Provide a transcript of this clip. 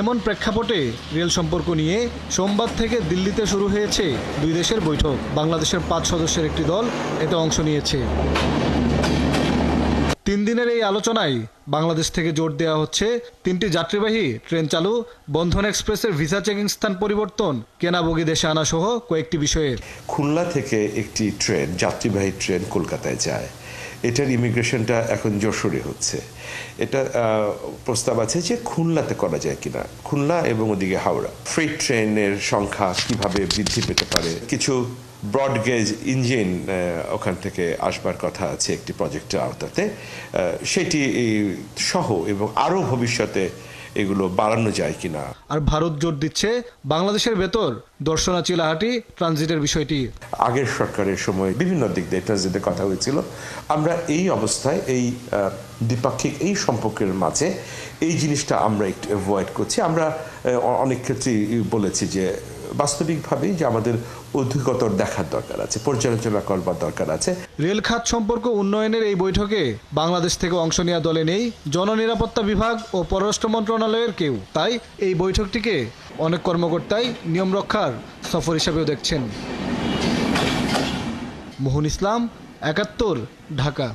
এমন প্রেক্ষাপটে রেল সম্পর্ক নিয়ে সোমবার থেকে দিল্লিতে শুরু হয়েছে দুই দেশের বৈঠক। বাংলাদেশের 5 সদস্যের একটি দল এতে অংশ নিয়েছে। 3 দিনের এই আলোচনায় বাংলাদেশ থেকে জোর দেওয়া হচ্ছে 3টি যাত্রীবাহী ট্রেন চালু, বন্ধন এক্সপ্রেসের ভিসা চেকিং স্থান পরিবর্তন, কেনা বগি দেশে আনা সহ কয়েকটি বিষয়ে। খুলনা থেকে একটি ট্রেন, যাত্রীবাহী ট্রেন কলকাতায় যায়। এটার ইমিগ্রেশনটা এখন যশোরে হচ্ছে। এটা প্রস্তাব আছে যে খুলনাতে করা যায় কিনা, খুলনা এবং ওদিকে হাওড়া। ফ্রেট ট্রেনের সংখ্যা কিভাবে বৃদ্ধি পেতে পারে, কিছু ব্রডগেজ ইঞ্জিন ওখান থেকে আসবার কথা আছে একটি প্রজেক্টের আওতাতে, সেটি সহ এবং আরও ভবিষ্যতে এগুলো বাড়ানো যায় কিনা। আর ভারত জোর দিচ্ছে বাংলাদেশের ভেতর দর্শনা চিলাহাটি ট্রানজিটের বিষয়টি। আগের সরকারের সময় বিভিন্ন দিক দিয়ে ট্রানজিটের কথা হয়েছিল। আমরা এই অবস্থায় এই দ্বিপাক্ষিক এই সম্পর্কের মাঝে এই জিনিসটা আমরা একটু অ্যাভয়েড করছি। আমরা অনেক ক্ষেত্রেই বলেছি যে বাস্তবিকভাবেই যে আমাদের অধিকতর দেখার দরকার আছে, পর্যালোচনা করবার দরকার আছে। রেল খাত সম্পর্ক উন্নয়নের এই বৈঠকে বাংলাদেশ থেকে অংশ নেওয়া দলে নেই জননিরাপত্তা বিভাগ ও পররাষ্ট্র মন্ত্রণালয়ের কেউ। তাই এই বৈঠকটিকে অনেক কর্মকর্তাই নিয়ম রক্ষার সফর হিসাবেও দেখছেন। মোহন ইসলাম, ৭১, ঢাকা।